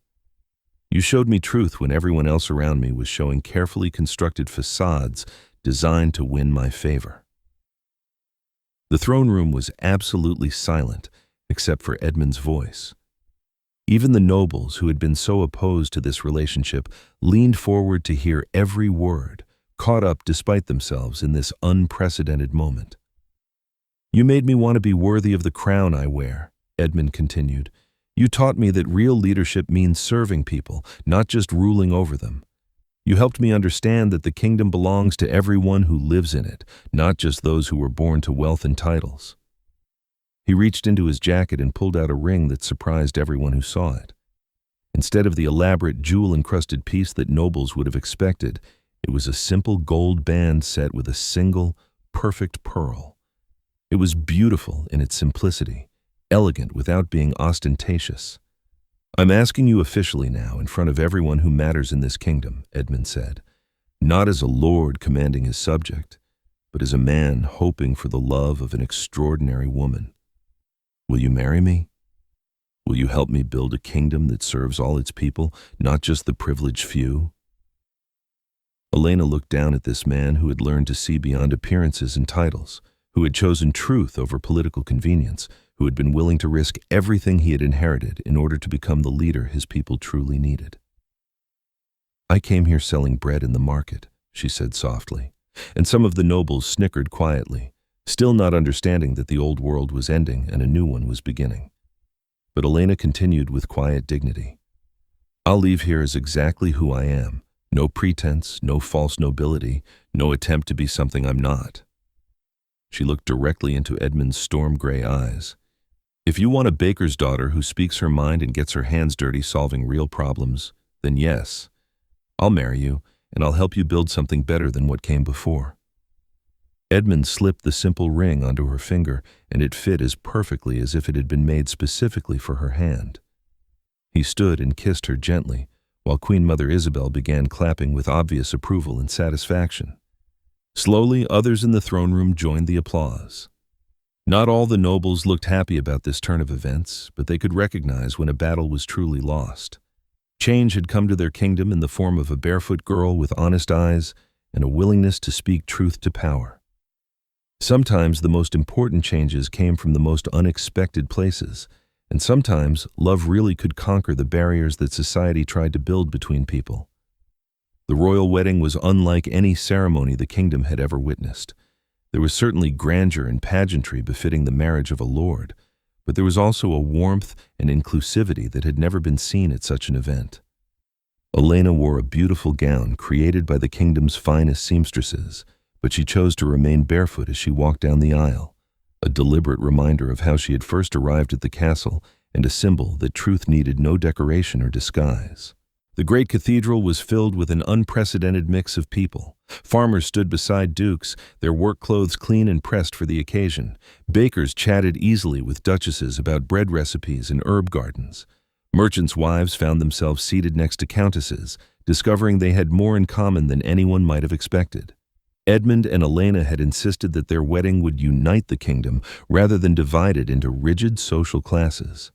You showed me truth when everyone else around me was showing carefully constructed facades designed to win my favor. The throne room was absolutely silent, except for Edmund's voice. Even the nobles who had been so opposed to this relationship leaned forward to hear every word, caught up despite themselves in this unprecedented moment. You made me want to be worthy of the crown I wear, Edmund continued. You taught me that real leadership means serving people, not just ruling over them. You helped me understand that the kingdom belongs to everyone who lives in it, not just those who were born to wealth and titles. He reached into his jacket and pulled out a ring that surprised everyone who saw it. Instead of the elaborate jewel-encrusted piece that nobles would have expected, it was a simple gold band set with a single, perfect pearl. It was beautiful in its simplicity, elegant without being ostentatious. I'm asking you officially now in front of everyone who matters in this kingdom, Edmund said, not as a lord commanding his subject, but as a man hoping for the love of an extraordinary woman. Will you marry me? Will you help me build a kingdom that serves all its people, not just the privileged few? Elena looked down at this man who had learned to see beyond appearances and titles, who had chosen truth over political convenience, who had been willing to risk everything he had inherited in order to become the leader his people truly needed. I came here selling bread in the market, she said softly, and some of the nobles snickered quietly, still not understanding that the old world was ending and a new one was beginning. But Elena continued with quiet dignity. I'll leave here as exactly who I am, no pretense, no false nobility, no attempt to be something I'm not. She looked directly into Edmund's storm-gray eyes. If you want a baker's daughter who speaks her mind and gets her hands dirty solving real problems, then yes, I'll marry you, and I'll help you build something better than what came before. Edmund slipped the simple ring onto her finger, and it fit as perfectly as if it had been made specifically for her hand. He stood and kissed her gently, while Queen Mother Isabel began clapping with obvious approval and satisfaction. Slowly, others in the throne room joined the applause. Not all the nobles looked happy about this turn of events, but they could recognize when a battle was truly lost. Change had come to their kingdom in the form of a barefoot girl with honest eyes and a willingness to speak truth to power. Sometimes the most important changes came from the most unexpected places, and sometimes love really could conquer the barriers that society tried to build between people. The royal wedding was unlike any ceremony the kingdom had ever witnessed. There was certainly grandeur and pageantry befitting the marriage of a lord, but there was also a warmth and inclusivity that had never been seen at such an event. Elena wore a beautiful gown created by the kingdom's finest seamstresses, but she chose to remain barefoot as she walked down the aisle, a deliberate reminder of how she had first arrived at the castle and a symbol that truth needed no decoration or disguise. The great cathedral was filled with an unprecedented mix of people. Farmers stood beside dukes, their work clothes clean and pressed for the occasion. Bakers chatted easily with duchesses about bread recipes and herb gardens. Merchants' wives found themselves seated next to countesses, discovering they had more in common than anyone might have expected. Edmund and Elena had insisted that their wedding would unite the kingdom rather than divide it into rigid social classes.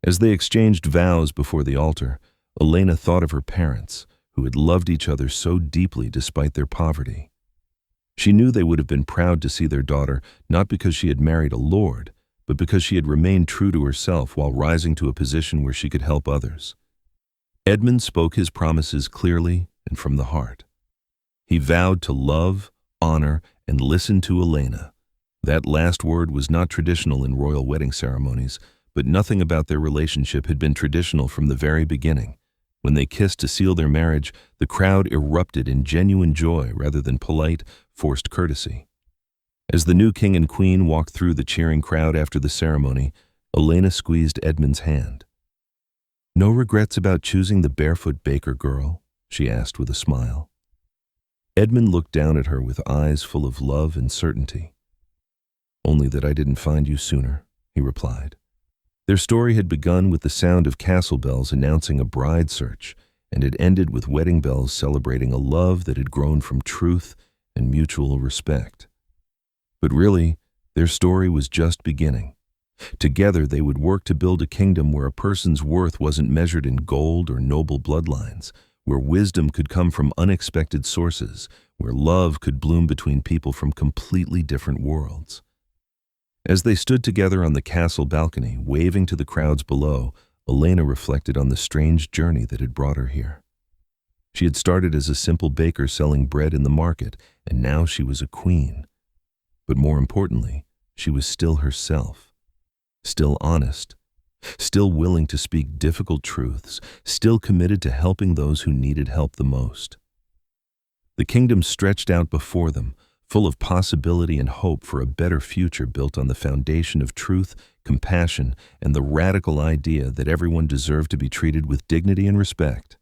As they exchanged vows before the altar, Elena thought of her parents, who had loved each other so deeply despite their poverty. She knew they would have been proud to see their daughter, not because she had married a lord, but because she had remained true to herself while rising to a position where she could help others. Edmund spoke his promises clearly and from the heart. He vowed to love, honor, and listen to Elena. That last word was not traditional in royal wedding ceremonies, but nothing about their relationship had been traditional from the very beginning. When they kissed to seal their marriage, the crowd erupted in genuine joy rather than polite, forced courtesy. As the new king and queen walked through the cheering crowd after the ceremony, Elena squeezed Edmund's hand. "No regrets about choosing the barefoot baker girl?" she asked with a smile. Edmund looked down at her with eyes full of love and certainty. "Only that I didn't find you sooner," he replied. Their story had begun with the sound of castle bells announcing a bride search, and it ended with wedding bells celebrating a love that had grown from truth and mutual respect. But really, their story was just beginning. Together, they would work to build a kingdom where a person's worth wasn't measured in gold or noble bloodlines, where wisdom could come from unexpected sources, where love could bloom between people from completely different worlds. As they stood together on the castle balcony, waving to the crowds below, Elena reflected on the strange journey that had brought her here. She had started as a simple baker selling bread in the market, and now she was a queen. But more importantly, she was still herself, still honest, still willing to speak difficult truths, still committed to helping those who needed help the most. The kingdom stretched out before them, full of possibility and hope for a better future built on the foundation of truth, compassion, and the radical idea that everyone deserved to be treated with dignity and respect.